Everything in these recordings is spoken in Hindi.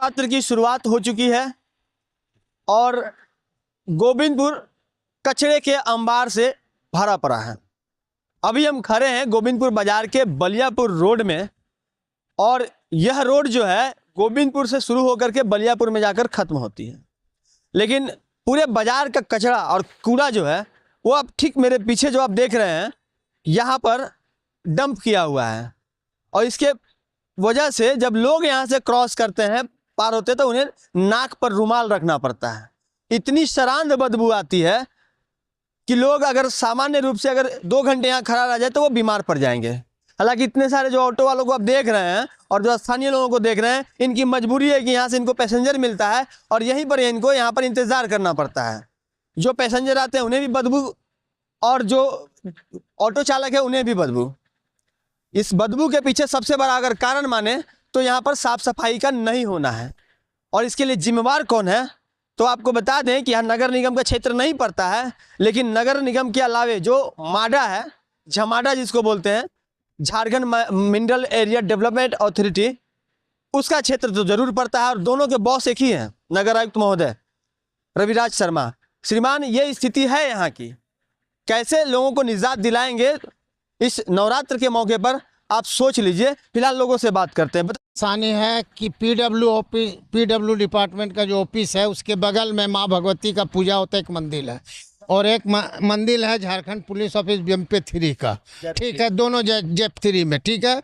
नवरात्र की शुरुआत हो चुकी है और गोविंदपुर कचरे के अंबार से भरा पड़ा है। अभी हम खड़े हैं गोविंदपुर बाजार के बलियापुर रोड में और यह रोड जो है गोविंदपुर से शुरू होकर के बलियापुर में जाकर ख़त्म होती है, लेकिन पूरे बाजार का कचरा और कूड़ा जो है वो अब ठीक मेरे पीछे जो आप देख रहे हैं यहाँ पर डंप किया हुआ है। और इसके वजह से जब लोग यहाँ से क्रॉस करते हैं, पार होते, तो उन्हें नाक पर रुमाल रखना पड़ता है। इतनी शरांध बदबू आती है कि लोग अगर सामान्य रूप से अगर 2 घंटे यहाँ खड़ा रह जाए तो वो बीमार पड़ जाएंगे। हालांकि इतने सारे जो ऑटो वालों को आप देख रहे हैं और जो स्थानीय लोगों को देख रहे हैं, इनकी मजबूरी है कि यहाँ से इनको पैसेंजर मिलता है और यहीं पर इनको यहाँ पर इंतज़ार करना पड़ता है। जो पैसेंजर आते हैं उन्हें भी बदबू और जो ऑटो चालक है उन्हें भी बदबू। इस बदबू के पीछे सबसे बड़ा अगर कारण माने तो यहाँ पर साफ़ सफाई का नहीं होना है। और इसके लिए जिम्मेवार कौन है तो आपको बता दें कि यहाँ नगर निगम का क्षेत्र नहीं पड़ता है, लेकिन नगर निगम के अलावे जो माडा है, झमाडा जिसको बोलते हैं, Jharkhand mineral area development authority, उसका क्षेत्र तो जरूर पड़ता है। और दोनों के बॉस एक ही हैं, नगर आयुक्त महोदय रविराज शर्मा। श्रीमान, ये स्थिति है यहाँ की, कैसे लोगों को निजात दिलाएंगे इस नवरात्र के मौके पर, आप सोच लीजिए। फिलहाल लोगों से बात करते हैं। आसानी है कि पीडब्ल्यू डिपार्टमेंट का जो ऑफिस है उसके बगल में माँ भगवती का पूजा होता है, एक मंदिर है, और एक मंदिर है झारखंड पुलिस ऑफिस BMP 3 का, ठीक है, दोनों जेप 3 में, ठीक है।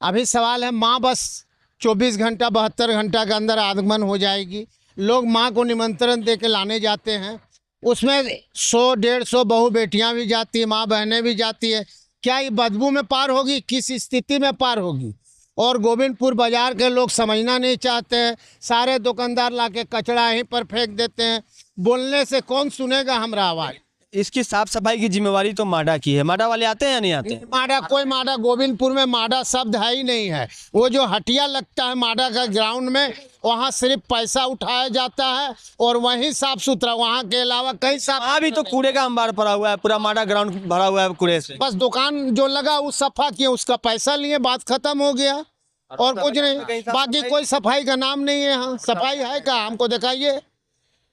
अभी सवाल है, माँ बस 24 घंटा 72 घंटा के अंदर आगमन हो जाएगी। लोग माँ को निमंत्रण दे के लाने जाते हैं, उसमें 100-150 बहू बेटियाँ भी जाती है, माँ बहनें भी जाती है। क्या ये बदबू में पार होगी? किस स्थिति में पार होगी? और गोविंदपुर बाजार के लोग समझना नहीं चाहते हैं। सारे दुकानदार लाके कचरा यहीं पर फेंक देते हैं। बोलने से कौन सुनेगा हमारा आवाज़? इसकी साफ सफाई की जिम्मेवारी तो माडा की है। माडा वाले आते हैं या नहीं आते? माडा गोविंदपुर में माडा शब्द है ही नहीं है। वो जो हटिया लगता है माडा का ग्राउंड में, वहाँ सिर्फ पैसा उठाया जाता है और वहीं साफ सुथरा, वहाँ के अलावा कहीं साफ। वहाँ भी तो कूड़े का अंबार पड़ा हुआ है, पूरा माडा ग्राउंड भरा हुआ है कूड़े से। बस दुकान जो लगा वो सफा किए, उसका पैसा लिए, बात खत्म हो गया और कुछ नहीं। बाकी कोई सफाई का नाम नहीं है। यहाँ सफाई है क्या? हमको दिखाइए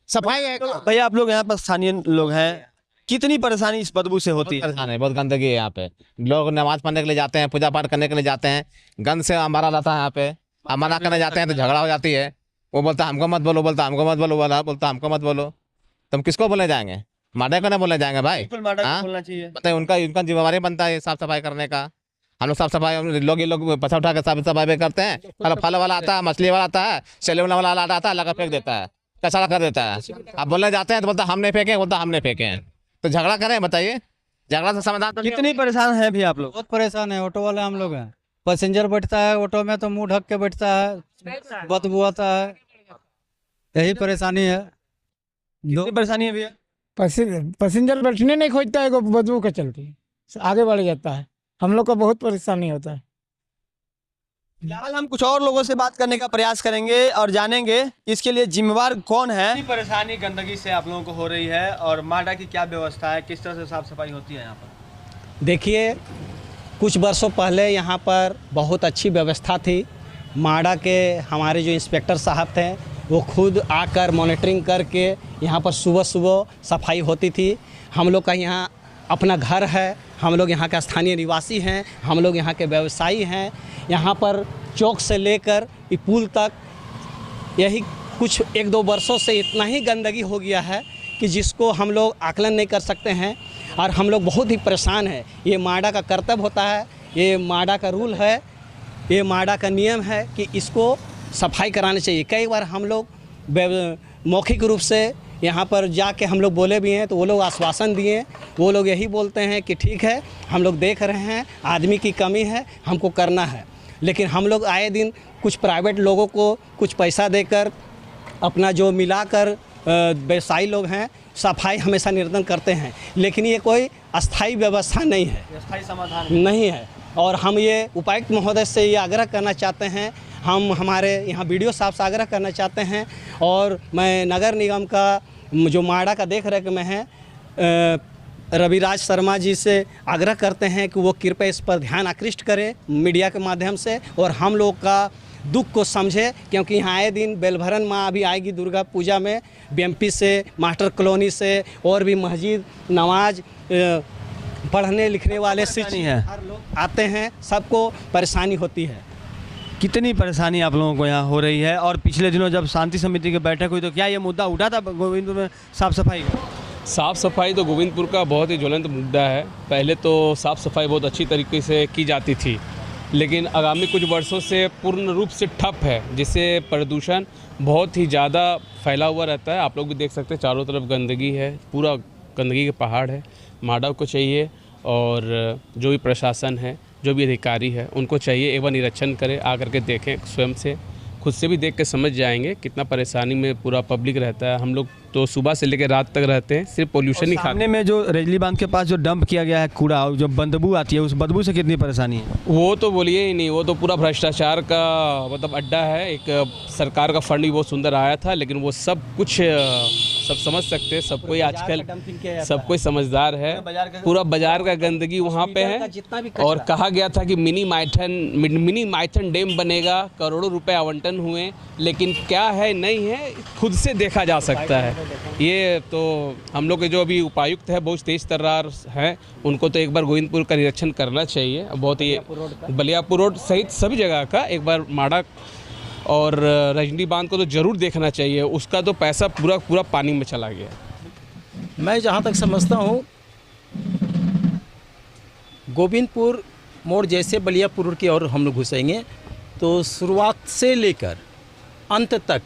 सफाई है क्या? भैया, आप लोग यहाँ पर स्थानीय लोग हैं, कितनी परेशानी इस बदबू से होती है? परेशान है, बहुत गंदगी है यहाँ पे। लोग नमाज पढ़ने के लिए जाते हैं, पूजा पाठ करने के लिए जाते हैं, गंद से हमारा रहता है यहाँ पे। हम मना करने जाते हैं तो झगड़ा हो जाती है। वो बोलता है हमको मत बोलो, बोलता हमको मत बोलो, बोलता हमको मत बोलो। तुम किसको बोलने जाएंगे? माडा को ना बोलने जाएंगे भाई? बोलना चाहिए। बताइए, उनका जिम्मेवारी बनता है साफ सफाई करने का। हम लोग साफ सफाई, ये लोग पछा उठा के साफ सफाई भी करते हैं। फल वाला आता है, मछली वाला आता है, सैलून वाला आता है, लगा फेंक देता है, कचरा कर देता है। अब बोलने जाते हैं तो बोलता हम नहीं फेंके, बोलता हम नहीं फेंके। तो झगड़ा करें? बताइए, झगड़ा से समाधान तो कितनी परेशान है भी आप लोग? बहुत परेशान है। ऑटो वाले हम लोग हैं। पैसेंजर बैठता है ऑटो में तो मुंह ढक के बैठता है, बदबू आता है, यही परेशानी है। कितनी परेशानी है भैया? पैसेंजर बैठने नहीं खोजता है, बदबू का चलती आगे बढ़ जाता है। हम लोग को बहुत परेशानी होता है। फिलहाल हम कुछ और लोगों से बात करने का प्रयास करेंगे और जानेंगे इसके लिए जिम्मेवार कौन है। कितनी परेशानी गंदगी से आप लोगों को हो रही है और माडा की क्या व्यवस्था है, किस तरह से साफ सफाई होती है यहाँ पर? देखिए, कुछ वर्षों पहले यहाँ पर बहुत अच्छी व्यवस्था थी। माडा के हमारे जो इंस्पेक्टर साहब थे वो खुद आकर मॉनिटरिंग करके यहाँ पर सुबह सुबह सफाई होती थी। हम लोग का यहाँ अपना घर है, हम लोग यहाँ का स्थानीय निवासी हैं, हम लोग यहाँ के व्यवसायी हैं। यहाँ पर चौक से लेकर पुल तक यही कुछ 1-2 वर्षों से इतना ही गंदगी हो गया है कि जिसको हम लोग आकलन नहीं कर सकते हैं और हम लोग बहुत ही परेशान हैं। ये माडा का कर्तव्य होता है, ये माडा का रूल है, ये माडा का नियम है कि इसको सफाई करानी चाहिए। कई बार हम लोग मौखिक रूप से यहाँ पर जाके हम लोग बोले भी हैं तो वो लोग आश्वासन दिए। वो लोग यही बोलते हैं कि ठीक है, हम लोग देख रहे हैं, आदमी की कमी है, हमको करना है। लेकिन हम लोग आए दिन कुछ प्राइवेट लोगों को कुछ पैसा देकर अपना जो मिलाकर व्यवसायी लोग हैं सफाई हमेशा निरंतर करते हैं, लेकिन ये कोई अस्थाई व्यवस्था नहीं है, अस्थाई समाधान नहीं है। और हम ये उपायुक्त महोदय से ये आग्रह करना चाहते हैं, हम हमारे यहाँ BDO साहब से आग्रह करना चाहते हैं और मैं नगर निगम का जो माडा का देख रेख में है रविराज शर्मा जी से आग्रह करते हैं कि वो कृपया इस पर ध्यान आकृष्ट करें मीडिया के माध्यम से और हम लोग का दुख को समझे, क्योंकि यहाँ आए दिन बेलभरन माँ अभी आएगी दुर्गा पूजा में, बीएमपी से, मास्टर कॉलोनी से और भी मस्जिद नमाज पढ़ने लिखने वाले है। हर लोग आते हैं, सबको परेशानी होती है। कितनी परेशानी आप लोगों को यहाँ हो रही है? और पिछले दिनों जब शांति समिति की बैठक हुई तो क्या ये मुद्दा उठा था गोविंदपुर में साफ सफाई का? साफ़ सफाई तो गोविंदपुर का बहुत ही ज्वलंत मुद्दा है। पहले तो साफ़ सफाई बहुत अच्छी तरीके से की जाती थी, लेकिन आगामी कुछ वर्षों से पूर्ण रूप से ठप है, जिससे प्रदूषण बहुत ही ज़्यादा फैला हुआ रहता है। आप लोग भी देख सकते हैं चारों तरफ गंदगी है, पूरा गंदगी के पहाड़ है। माडा को चाहिए और जो भी प्रशासन है, जो भी अधिकारी है, उनको चाहिए एक बार निरीक्षण करें, आकर के देखें, स्वयं से खुद से भी देख के समझ जाएंगे कितना परेशानी में पूरा पब्लिक रहता है। हम लोग तो सुबह से लेकर रात तक रहते हैं, सिर्फ पोल्यूशन ही खाते सामने में जो रेजली बांध के पास जो डंप किया गया है कूड़ा, जो बदबू आती है, उस बदबू से कितनी परेशानी है? वो तो बोलिए ही नहीं, वो तो पूरा भ्रष्टाचार का मतलब अड्डा है। एक सरकार का फंड भी बहुत सुंदर आया था, लेकिन वो सब कुछ सब समझ सकते हैं, सब कोई आजकल सब कोई समझदार है। पूरा बाजार का गंदगी वहाँ पे है। और कहा गया था कि मिनी माइथन डैम बनेगा, करोड़ों रुपए आवंटन हुए, लेकिन क्या है नहीं है खुद से देखा जा सकता है। ये तो हम लोग के जो अभी उपायुक्त है बहुत तेज तर्रार हैं, उनको तो एक बार गोविंदपुर का निरीक्षण करना चाहिए। बहुत ही बलियापुर रोड सहित सभी जगह का एक बार माडा और रजनी बांध को तो ज़रूर देखना चाहिए। उसका तो पैसा पूरा पानी में चला गया। मैं जहाँ तक समझता हूँ, गोविंदपुर मोड़ जैसे बलियापुर रोड की ओर हम लोग घुसेंगे तो शुरुआत से लेकर अंत तक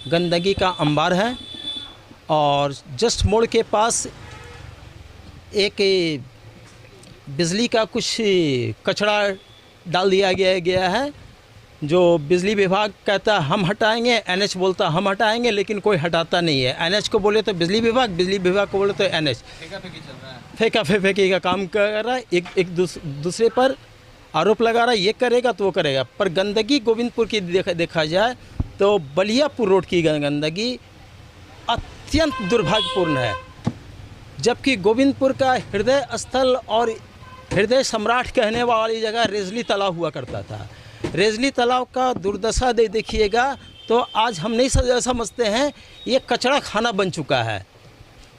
गंदगी का अंबार है। और जस्ट मोड़ के पास एक बिजली का कुछ कचरा डाल दिया गया है, जो बिजली विभाग कहता है हम हटाएंगे, एनएच बोलता हम हटाएंगे, लेकिन कोई हटाता नहीं है। एनएच को बोले तो बिजली विभाग को बोले तो एनएच फेंका फेंकी का काम कर रहा है। एक दूसरे पर आरोप लगा रहा है, ये करेगा तो वो करेगा। पर गंदगी गोविंदपुर की देखा जाए तो बलियापुर रोड की गंदगी अत्यंत दुर्भाग्यपूर्ण है। जबकि गोविंदपुर का हृदय स्थल और हृदय सम्राट कहने वाली जगह रेजली तालाब हुआ करता था। रेजली तालाब का दुर्दशा देखिएगा तो आज हम नहीं समझते हैं, ये कचरा खाना बन चुका है।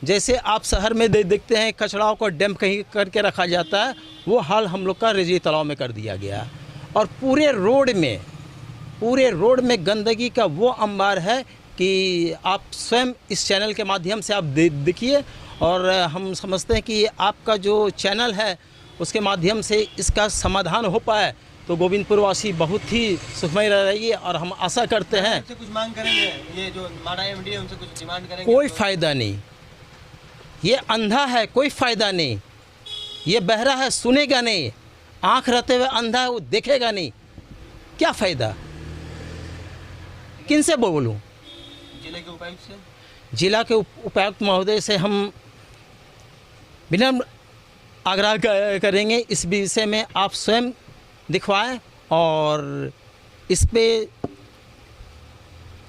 जैसे आप शहर में देखते हैं कचराओं को डंप कहीं करके रखा जाता है, वो हाल हम लोग का रेजली तालाब में कर दिया गया। और पूरे रोड में गंदगी का वो अंबार है कि आप स्वयं इस चैनल के माध्यम से आप देखिए, और हम समझते हैं कि आपका जो चैनल है उसके माध्यम से इसका समाधान हो पाए तो गोविंदपुर वासी बहुत ही सुखमय रहेगी। और हम आशा करते हैं कुछ मांग करेंगे, ये जो माडा एमडी है उनसे कुछ डिमांड करेंगे? कोई फ़ायदा नहीं, ये अंधा है, कोई फ़ायदा नहीं। ये बहरा है, सुनेगा नहीं। आँख रहते हुए अंधा है, वो देखेगा नहीं, क्या फ़ायदा? किन से बोलूँ? जिले के उपायुक्त से? जिला के उपायुक्त महोदय से हम विनम्र आग्रह करेंगे, इस विषय में आप स्वयं दिखवाएं। और इस पे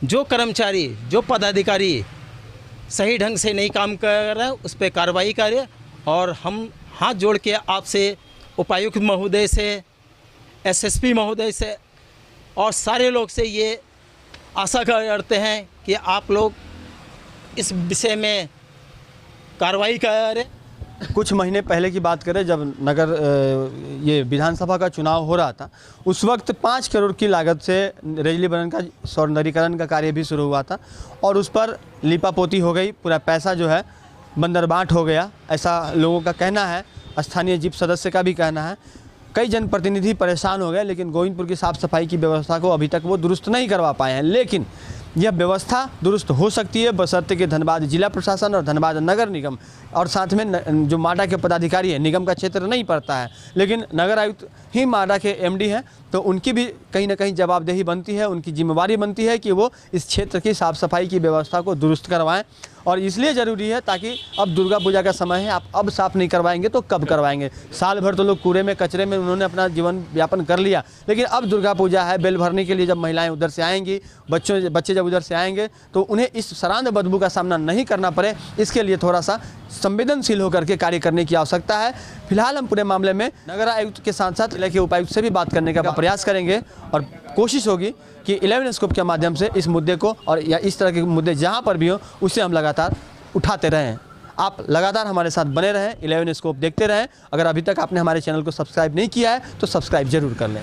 जो कर्मचारी, जो पदाधिकारी सही ढंग से नहीं काम कर रहे हैं उस पर कार्रवाई करें। और हम हाथ जोड़ के आपसे, उपायुक्त महोदय से, एसएसपी महोदय से और सारे लोग से ये आशा करते हैं कि आप लोग इस विषय में कार्रवाई करें। कुछ महीने पहले की बात करें, जब नगर ये विधानसभा का चुनाव हो रहा था, उस वक्त 5 करोड़ की लागत से रेजली बन का सौंदर्यीकरण का कार्य भी शुरू हुआ था और उस पर लिपापोती हो गई। पूरा पैसा जो है बंदरबाट हो गया, ऐसा लोगों का कहना है। स्थानीय जीप सदस्य का भी कहना है। कई जनप्रतिनिधि परेशान हो गए, लेकिन गोविंदपुर की साफ़ सफाई की व्यवस्था को अभी तक वो दुरुस्त नहीं करवा पाए हैं। लेकिन यह व्यवस्था दुरुस्त हो सकती है बशर्ते कि धनबाद जिला प्रशासन और धनबाद नगर निगम और साथ में जो माडा के पदाधिकारी है, निगम का क्षेत्र नहीं पड़ता है लेकिन नगर आयुक्त ही माडा के एमडी हैं, तो उनकी भी कहीं ना कहीं जवाबदेही बनती है, उनकी जिम्मेवारी बनती है कि वो इस क्षेत्र की साफ़ सफाई की व्यवस्था को दुरुस्त करवाएं और इसलिए ज़रूरी है ताकि अब दुर्गा पूजा का समय है, आप अब साफ़ नहीं करवाएंगे तो कब करवाएंगे। साल भर तो लोग कूड़े में कचरे में उन्होंने अपना जीवन यापन कर लिया, लेकिन अब दुर्गा पूजा है, बेल भरने के लिए जब महिलाएं उधर से आएंगी, बच्चे जब उधर से आएंगे तो उन्हें इस सरांध बदबू का सामना नहीं करना पड़े, इसके लिए थोड़ा सा संवेदनशील होकर के कार्य करने की आवश्यकता है। फिलहाल हम पूरे मामले में नगर आयुक्त के साथ साथ जिले के उपायुक्त से भी बात करने का प्रयास करेंगे और कोशिश होगी कि 11 स्कोप के माध्यम से इस मुद्दे को और या इस तरह के मुद्दे जहां पर भी हो उसे हम लगातार उठाते रहें। आप लगातार हमारे साथ बने रहें, 11 स्कोप देखते रहें। अगर अभी तक आपने हमारे चैनल को सब्सक्राइब नहीं किया है तो सब्सक्राइब जरूर कर लें।